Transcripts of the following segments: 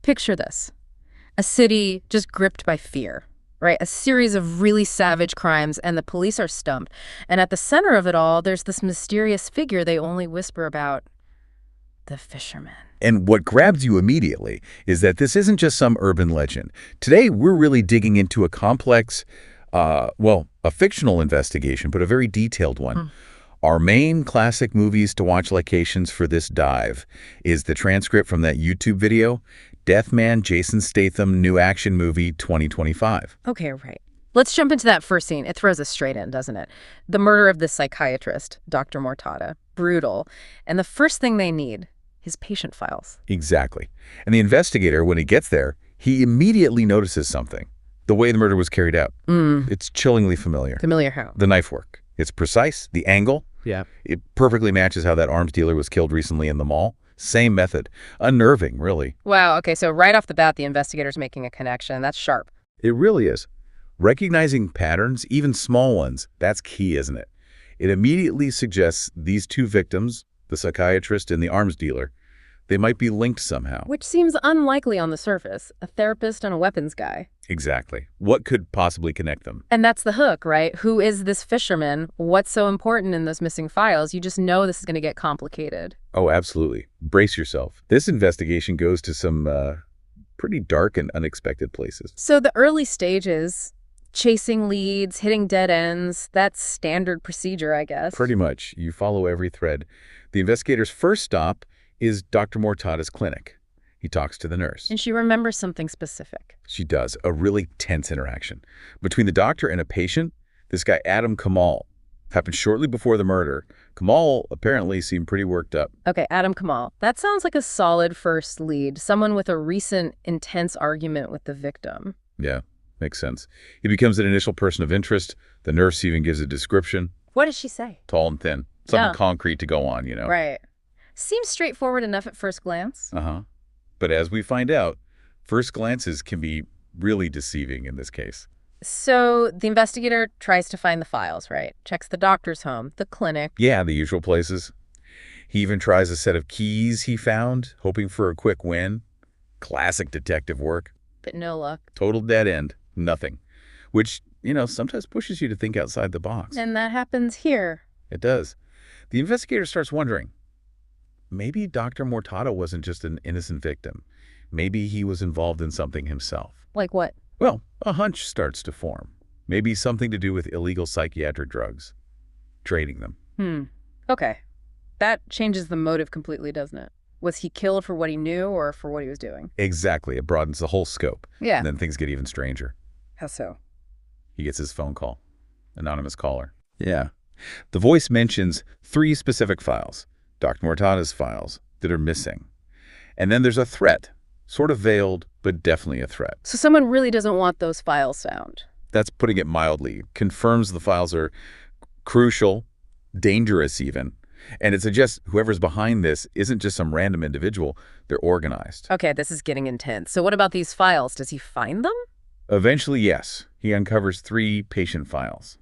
Picture this. A city just gripped by fear, right? A series of really savage crimes, and the police are stumped. And at the center of it all, there's this mysterious figure they only whisper about, the fisherman. And what grabs you immediately is that this isn't just some urban legend. Today, we're really digging into a complex, a fictional investigation, but a very detailed one. Our main classic movies to watch locations for this dive is the transcript from that YouTube video, Deathman Jason Statham New Action Movie 2025. Okay, right. Let's jump into that first scene. It throws us straight in, doesn't it? The murder of this psychiatrist, Dr. Mortada. Brutal. And the first thing they need, his patient files. Exactly. And the investigator, when he gets there, he immediately notices something. The way the murder was carried out. It's chillingly familiar. Familiar how? The knife work. It's precise. The angle. Yeah. It perfectly matches how that arms dealer was killed recently in the mall. Same method. Unnerving, really. Wow, okay, so right off the bat, the investigator's making a connection. That's sharp. It really is. Recognizing patterns, even small ones, that's key, isn't it? It immediately suggests these two victims, the psychiatrist and the arms dealer, they might be linked somehow. Which seems unlikely on the surface. A therapist and a weapons guy. Exactly. What could possibly connect them? And that's the hook, right? Who is this fisherman? What's so important in those missing files? You just know this is going to get complicated. Oh, absolutely. Brace yourself. This investigation goes to some pretty dark and unexpected places. So the early stages, chasing leads, hitting dead ends, that's standard procedure, I guess. Pretty much. You follow every thread. The investigator's first stop is Dr. Mortada's clinic. He talks to the nurse. And she remembers something specific. She does. A really tense interaction. Between the doctor and a patient, this guy Adam Kamal happened shortly before the murder. Kamal apparently seemed pretty worked up. Okay, Adam Kamal. That sounds like a solid first lead. Someone with a recent intense argument with the victim. Yeah, makes sense. He becomes an initial person of interest. The nurse even gives a description. What does she say? Tall and thin. Something concrete to go on, you know. Right. Seems straightforward enough at first glance. But as we find out, first glances can be really deceiving in this case. So the investigator tries to find the files, right? Checks the doctor's home, the clinic. Yeah, the usual places. He even tries a set of keys he found, hoping for a quick win. Classic detective work. But no luck. Total dead end. Nothing. Which, you know, sometimes pushes you to think outside the box. And that happens here. It does. The investigator starts wondering, maybe Dr. Mortada wasn't just an innocent victim. Maybe he was involved in something himself. Like what? Well, a hunch starts to form. Maybe something to do with illegal psychiatric drugs. Trading them. Okay. That changes the motive completely, doesn't it? Was he killed for what he knew or for what he was doing? Exactly. It broadens the whole scope. Yeah. And then things get even stranger. How so? He gets his phone call. Anonymous caller. Yeah. The voice mentions 3 specific files. Dr. Mortada's files that are missing. And then there's a threat, sort of veiled, but definitely a threat. So someone really doesn't want those files found. That's putting it mildly. Confirms the files are crucial, dangerous even, and it suggests whoever's behind this isn't just some random individual, they're organized. Okay, this is getting intense. So what about these files? Does he find them? Eventually, yes. He uncovers 3 patient files.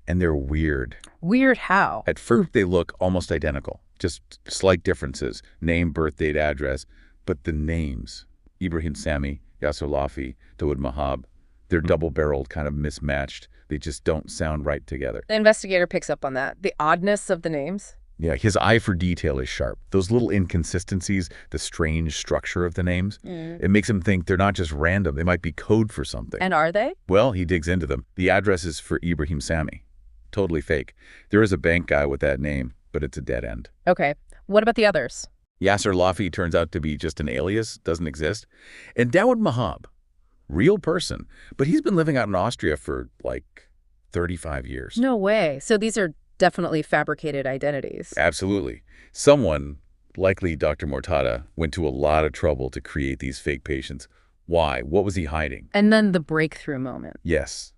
And they're weird. Weird how? At first, they look almost identical. Just slight differences. Name, birth date, address. But the names, Ibrahim Sami, Yasser Lafi, Dawood Mahab, they're double-barreled, kind of mismatched. They just don't sound right together. The investigator picks up on that. The oddness of the names. Yeah, his eye for detail is sharp. Those little inconsistencies, the strange structure of the names, it makes him think they're not just random. They might be code for something. And are they? Well, he digs into them. The address is for Ibrahim Sami. Totally fake. There is a bank guy with that name, but it's a dead end. Okay. What about the others? Yasser Lafi turns out to be just an alias, doesn't exist. And Dawood Mahab, real person, but he's been living out in Austria for like 35 years. No way. So these are definitely fabricated identities. Absolutely. Someone, likely Dr. Mortada, went to a lot of trouble to create these fake patients. Why? What was he hiding? And then the breakthrough moment. Yes.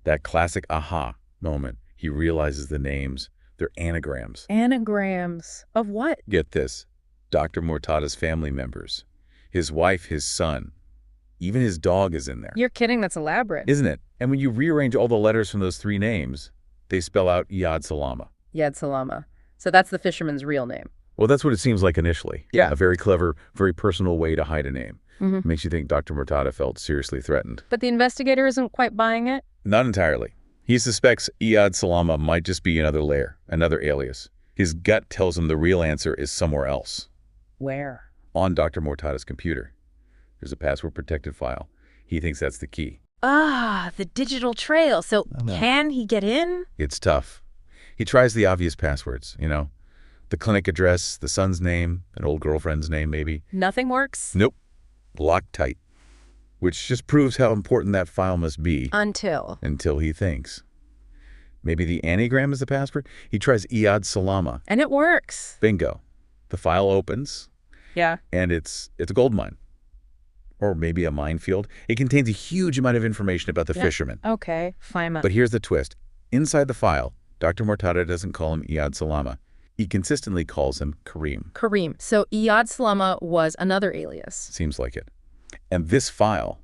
That classic aha moment. He realizes the names. They're anagrams. Anagrams of what? Get this. Dr. Mortada's family members. His wife, his son. Even his dog is in there. You're kidding. That's elaborate. Isn't it? And when you rearrange all the letters from those 3 names, they spell out Yad Salama. Yad Salama. So that's the fisherman's real name. Well, that's what it seems like initially. Yeah. A very clever, very personal way to hide a name. Makes you think Dr. Murtada felt seriously threatened. But the investigator isn't quite buying it? Not entirely. He suspects Iyad Salama might just be another layer, another alias. His gut tells him the real answer is somewhere else. Where? On Dr. Murtada's computer. There's a password-protected file. He thinks that's the key. Ah, the digital trail. So can he get in? It's tough. He tries the obvious passwords, the clinic address, the son's name, an old girlfriend's name maybe. Nothing works? Nope. Locked tight. Which just proves how important that file must be. Until he thinks. Maybe the anagram is the password? He tries Iyad Salama. And it works. Bingo. The file opens. Yeah. And it's a gold mine. Or maybe a minefield. It contains a huge amount of information about the fisherman. Okay, fine. But here's the twist. Inside the file, Dr. Murtada doesn't call him Iyad Salama. He consistently calls him Karim. Karim. So Iyad Salama was another alias. Seems like it. And this file,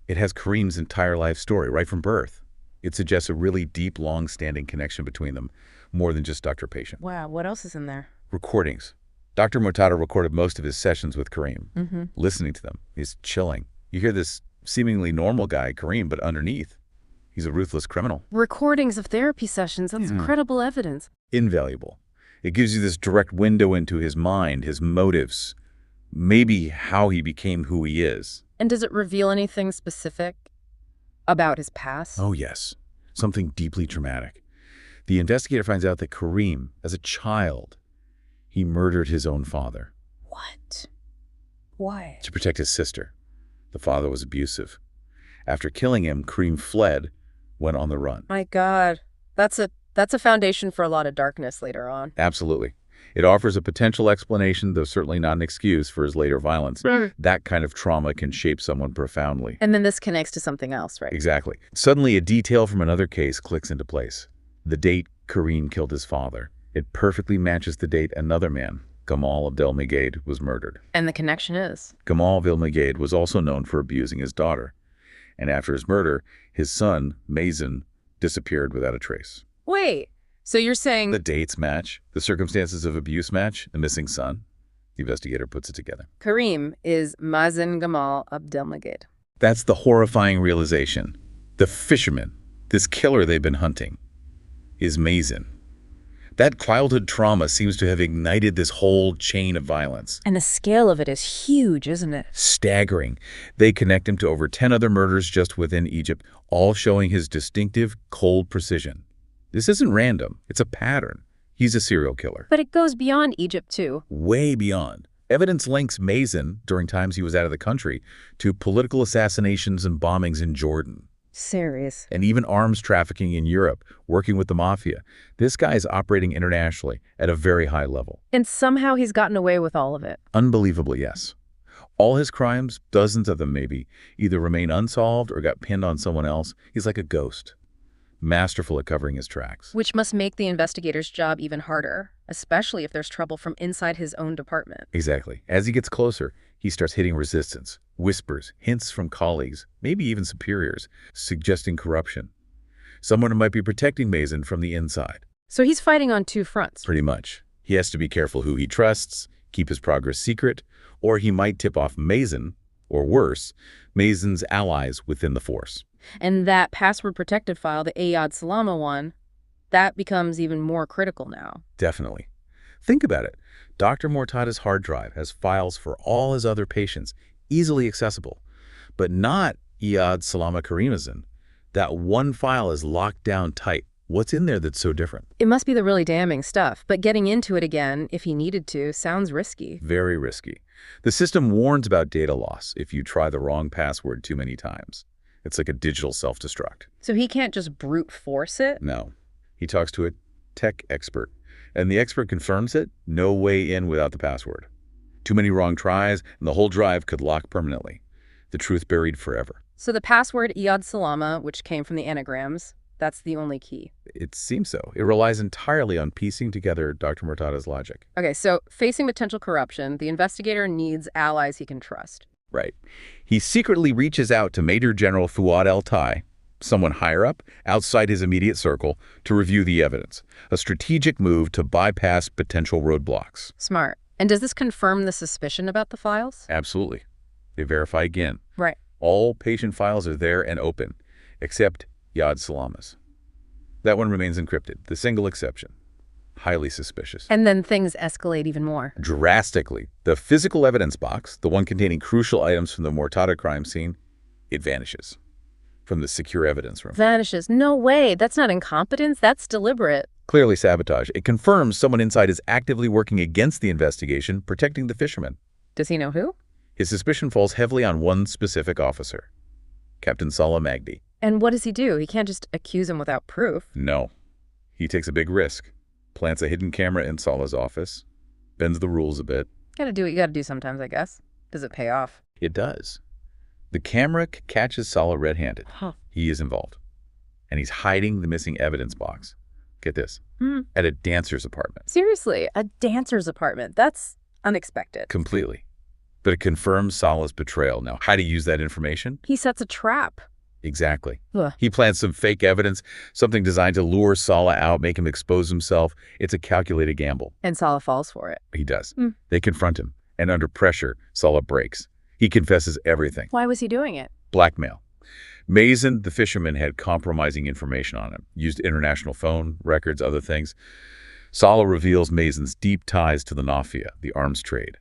it has Karim's entire life story right from birth. It suggests a really deep, long-standing connection between them, more than just doctor-patient. Wow, what else is in there? Recordings. Dr. Murtada recorded most of his sessions with Karim. Listening to them is chilling. You hear this seemingly normal guy, Karim, but underneath, he's a ruthless criminal. Recordings of therapy sessions, that's credible evidence. Invaluable. It gives you this direct window into his mind, his motives, maybe how he became who he is. And does it reveal anything specific about his past? Oh, yes. Something deeply traumatic. The investigator finds out that Karim, as a child, he murdered his own father. What? Why? To protect his sister. The father was abusive. After killing him, Karim fled, went on the run. My God. That's a foundation for a lot of darkness later on. Absolutely. It offers a potential explanation, though certainly not an excuse, for his later violence. That kind of trauma can shape someone profoundly. And then this connects to something else, right? Exactly. Suddenly, a detail from another case clicks into place. The date Karim killed his father. It perfectly matches the date another man, Gamal Abdelmegid, was murdered. And the connection is? Gamal Abdelmegid was also known for abusing his daughter. And after his murder, his son, Mazen, disappeared without a trace. Wait, so you're saying... The dates match, the circumstances of abuse match, the missing son. The investigator puts it together. Karim is Mazen Gamal Abdelmegid. That's the horrifying realization. The fisherman, this killer they've been hunting, is Mazen. That childhood trauma seems to have ignited this whole chain of violence. And the scale of it is huge, isn't it? Staggering. They connect him to over 10 other murders just within Egypt, all showing his distinctive, cold precision. This isn't random. It's a pattern. He's a serial killer. But it goes beyond Egypt, too. Way beyond. Evidence links Mazen, during times he was out of the country, to political assassinations and bombings in Jordan. Serious. And even arms trafficking in Europe, working with the mafia. This guy is operating internationally at a very high level. And somehow he's gotten away with all of it. Unbelievably, yes. All his crimes, dozens of them maybe, either remain unsolved or got pinned on someone else. He's like a ghost. Masterful at covering his tracks. Which must make the investigator's job even harder, especially if there's trouble from inside his own department. Exactly. As he gets closer, he starts hitting resistance, whispers, hints from colleagues, maybe even superiors, suggesting corruption. Someone who might be protecting Mazen from the inside. So he's fighting on two fronts. Pretty much. He has to be careful who he trusts, keep his progress secret, or he might tip off Mazen, or worse, Mazen's allies within the force. And that password-protected file, the Iyad Salama one, that becomes even more critical now. Definitely. Think about it. Dr. Murtada's hard drive has files for all his other patients, easily accessible, but not Iyad Salama Karimazin. That one file is locked down tight. What's in there that's so different? It must be the really damning stuff, but getting into it again, if he needed to, sounds risky. Very risky. The system warns about data loss if you try the wrong password too many times. It's like a digital self-destruct. So he can't just brute force it? No. He talks to a tech expert, and the expert confirms it. No way in without the password. Too many wrong tries, and the whole drive could lock permanently. The truth buried forever. So the password Iyad Salama, which came from the anagrams, that's the only key. It seems so. It relies entirely on piecing together Dr. Murtada's logic. Okay, so facing potential corruption, the investigator needs allies he can trust. Right. He secretly reaches out to Major General Fuad El-Tai, someone higher up, outside his immediate circle, to review the evidence. A strategic move to bypass potential roadblocks. Smart. And does this confirm the suspicion about the files? Absolutely. They verify again. Right. All patient files are there and open, except Yad Salama's. That one remains encrypted, the single exception. Highly suspicious. And then things escalate even more. Drastically. The physical evidence box, the one containing crucial items from the Mortada crime scene, it vanishes from the secure evidence room. Vanishes. No way. That's not incompetence. That's deliberate. Clearly sabotage. It confirms someone inside is actively working against the investigation, protecting the fisherman. Does he know who? His suspicion falls heavily on one specific officer, Captain Salah Magdi. And what does he do? He can't just accuse him without proof. No. He takes a big risk, plants a hidden camera in Salah's office, bends the rules a bit. Gotta do what you gotta do sometimes, I guess. Does it pay off? It does. The camera catches Salah red-handed. Huh. He is involved. And he's hiding the missing evidence box. Get this. At a dancer's apartment. Seriously, a dancer's apartment. That's unexpected. Completely. But it confirms Salah's betrayal. Now, how to use that information? He sets a trap. Exactly. Ugh. He plants some fake evidence, something designed to lure Salah out, make him expose himself. It's a calculated gamble. And Salah falls for it. He does. They confront him. And under pressure, Salah breaks. He confesses everything. Why was he doing it? Blackmail. Mason, the fisherman, had compromising information on him, used international phone records, other things. Salah reveals Mason's deep ties to the mafia, the arms trade.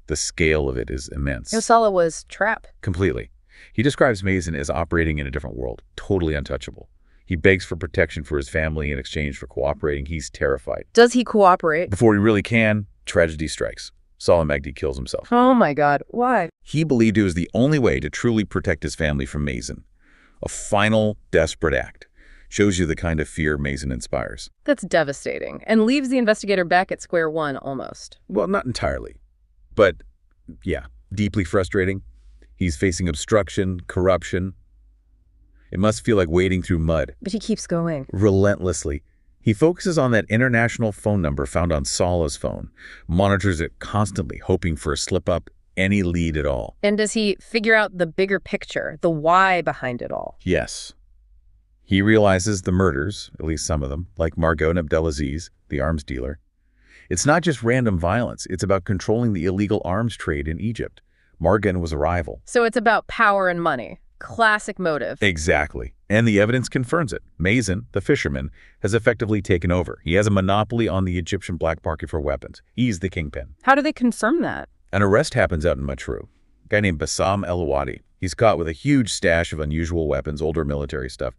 The scale of it is immense. Salah was trapped. Completely. He describes Mason as operating in a different world, totally untouchable. He begs for protection for his family in exchange for cooperating. He's terrified. Does he cooperate? Before he really can, tragedy strikes. Salah Magdi kills himself. Oh my God, why? He believed it was the only way to truly protect his family from Mason. A final, desperate act. Shows you the kind of fear Mason inspires. That's devastating, and leaves the investigator back at square one almost. Well, not entirely. But, yeah, deeply frustrating. He's facing obstruction, corruption. It must feel like wading through mud. But he keeps going. Relentlessly. He focuses on that international phone number found on Salah's phone, monitors it constantly, hoping for a slip-up, any lead at all. And does he figure out the bigger picture, the why behind it all? Yes. He realizes the murders, at least some of them, like Margot and Abdelaziz, the arms dealer. It's not just random violence. It's about controlling the illegal arms trade in Egypt. Margan was a rival. So it's about power and money. Classic motive. Exactly. And the evidence confirms it. Mason, the fisherman, has effectively taken over. He has a monopoly on the Egyptian black market for weapons. He's the kingpin. How do they confirm that? An arrest happens out in Matru. A guy named Bassam El-Awadi. He's caught with a huge stash of unusual weapons, older military stuff.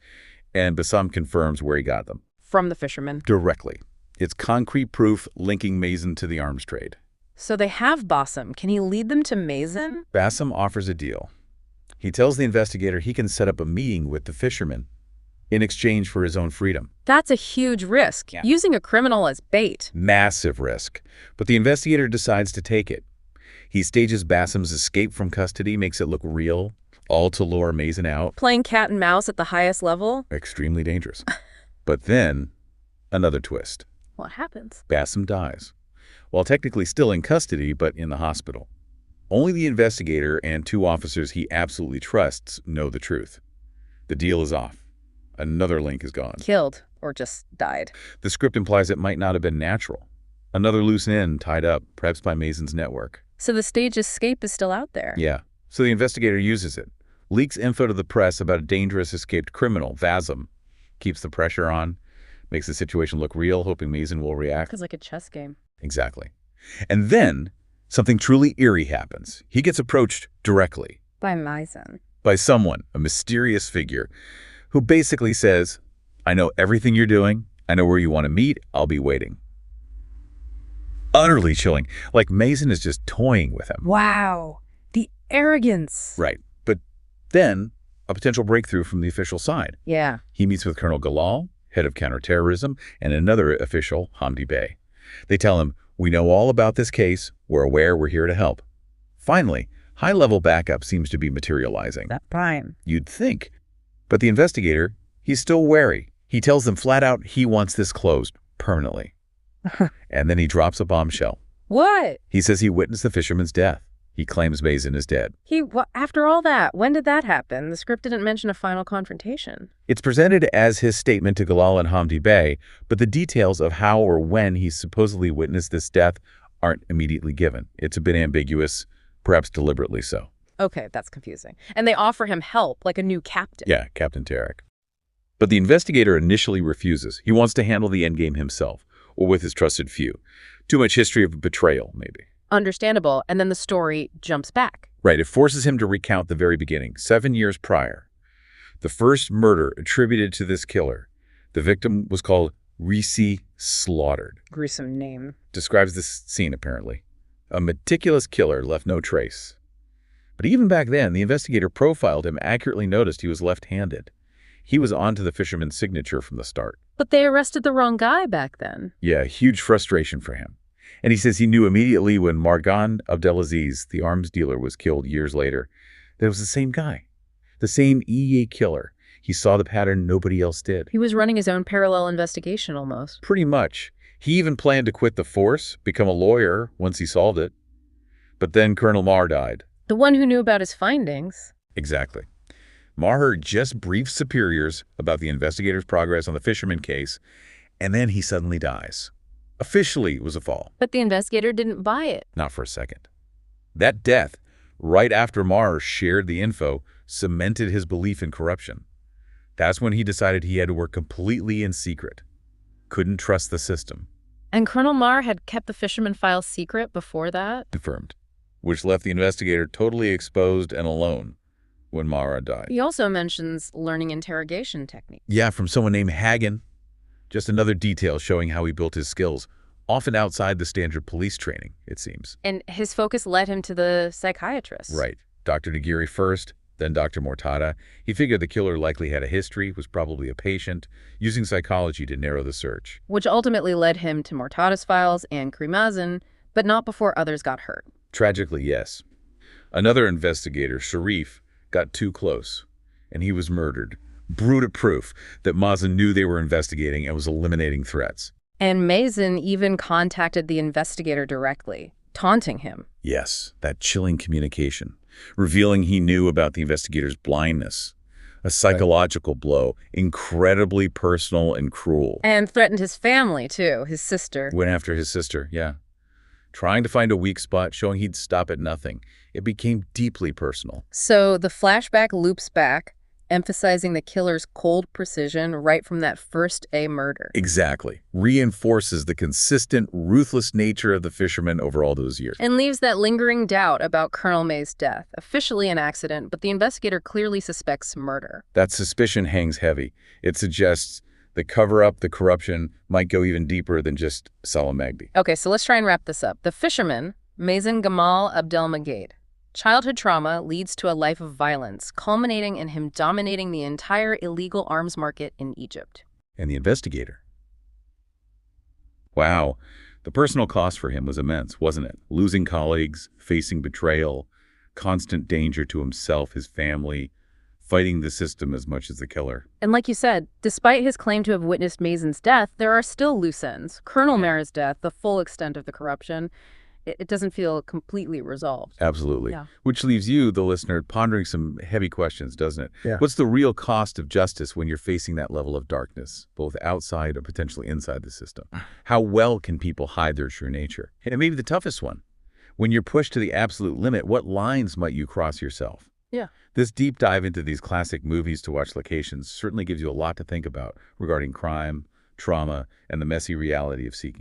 And Bassam confirms where he got them. From the fisherman. Directly. It's concrete proof linking Mason to the arms trade. So they have Bassam. Can he lead them to Mason? Bassam offers a deal. He tells the investigator he can set up a meeting with the fisherman in exchange for his own freedom. That's a huge risk. Yeah. Using a criminal as bait. Massive risk. But the investigator decides to take it. He stages Bassam's escape from custody, makes it look real, all to lure Mason out. Playing cat and mouse at the highest level? Extremely dangerous. But then, another twist. What happens? Bassam dies. While technically still in custody, but in the hospital. Only the investigator and two officers he absolutely trusts know the truth. The deal is off. Another link is gone. Killed, or just died. The script implies it might not have been natural. Another loose end tied up, perhaps by Mason's network. So the stage escape is still out there. Yeah. So the investigator uses it. Leaks info to the press about a dangerous escaped criminal, Vasm. Keeps the pressure on. Makes the situation look real, hoping Mason will react. It's like a chess game. Exactly. And then something truly eerie happens. He gets approached directly. By Mason. By someone, a mysterious figure, who basically says, I know everything you're doing. I know where you want to meet. I'll be waiting. Utterly chilling. Like Mason is just toying with him. Wow. The arrogance. Right. But then a potential breakthrough from the official side. Yeah. He meets with Colonel Galal, head of counterterrorism, and another official, Hamdi Bey. They tell him, we know all about this case. We're aware. We're here to help. Finally, high-level backup seems to be materializing. That prime. You'd think. But the investigator, he's still wary. He tells them flat out he wants this closed permanently. And then he drops a bombshell. What? He says he witnessed the fisherman's death. He claims Mason is dead. After all that, when did that happen? The script didn't mention a final confrontation. It's presented as his statement to Galal and Hamdi Bey, but the details of how or when he supposedly witnessed this death aren't immediately given. It's a bit ambiguous, perhaps deliberately so. Okay, that's confusing. And they offer him help, like a new captain. Yeah, Captain Tarek. But the investigator initially refuses. He wants to handle the endgame himself, or with his trusted few. Too much history of betrayal, maybe. Understandable. And then the story jumps back. Right, it forces him to recount the very beginning, 7 years prior. The first murder attributed to this killer. The victim was called Reese Slaughtered. Gruesome name. Describes this scene, apparently. A meticulous killer left no trace. But even back then, the investigator profiled him, accurately noticed he was left-handed. He was onto the fisherman's signature from the start. But they arrested the wrong guy back then. Yeah, huge frustration for him. And he says he knew immediately when Margan Abdelaziz, the arms dealer, was killed years later, that it was the same guy. The same EA killer. He saw the pattern nobody else did. He was running his own parallel investigation almost. Pretty much. He even planned to quit the force, become a lawyer once he solved it. But then Colonel Marr died. The one who knew about his findings. Exactly. Marr just briefed superiors about the investigator's progress on the fisherman case, and then he suddenly dies. Officially, it was a fall. But the investigator didn't buy it. Not for a second. That death, right after Marr shared the info, cemented his belief in corruption. That's when he decided he had to work completely in secret. Couldn't trust the system. And Colonel Marr had kept the fisherman file secret before that? Confirmed. Which left the investigator totally exposed and alone when Mara died. He also mentions learning interrogation techniques. Yeah, from someone named Hagen. Just another detail showing how he built his skills, often outside the standard police training, it seems. And his focus led him to the psychiatrist. Right. Dr. Nagiri first, then Dr. Mortada. He figured the killer likely had a history, was probably a patient, using psychology to narrow the search. Which ultimately led him to Mortada's files and Krimazin, but not before others got hurt. Tragically, yes. Another investigator, Seif, got too close, and he was murdered. Brutal proof that Mazen knew they were investigating and was eliminating threats. And Mazen even contacted the investigator directly, taunting him. Yes, that chilling communication, revealing he knew about the investigator's blindness. A psychological blow, incredibly personal and cruel. And threatened his family, too, his sister. Went after his sister, yeah. Trying to find a weak spot, showing he'd stop at nothing. It became deeply personal. So the flashback loops back, emphasizing the killer's cold precision right from that first A murder. Exactly. Reinforces the consistent, ruthless nature of the fisherman over all those years. And leaves that lingering doubt about Colonel May's death. Officially an accident, but the investigator clearly suspects murder. That suspicion hangs heavy. It suggests the cover-up, the corruption, might go even deeper than just Salah Magdi. Okay, so let's try and wrap this up. The fisherman, Mazen Gamal Abdelmagid. Childhood trauma leads to a life of violence, culminating in him dominating the entire illegal arms market in Egypt. And the investigator. Wow. The personal cost for him was immense, wasn't it? Losing colleagues, facing betrayal, constant danger to himself, his family, fighting the system as much as the killer. And like you said, despite his claim to have witnessed Mazen's death, there are still loose ends. Colonel Mara's death, the full extent of the corruption, it doesn't feel completely resolved. Absolutely. Yeah. Which leaves you, the listener, pondering some heavy questions, doesn't it? Yeah. What's the real cost of justice when you're facing that level of darkness, both outside or potentially inside the system? How well can people hide their true nature? And maybe the toughest one, when you're pushed to the absolute limit, what lines might you cross yourself? Yeah. This deep dive into these classic movies to watch locations certainly gives you a lot to think about regarding crime, trauma, and the messy reality of seeking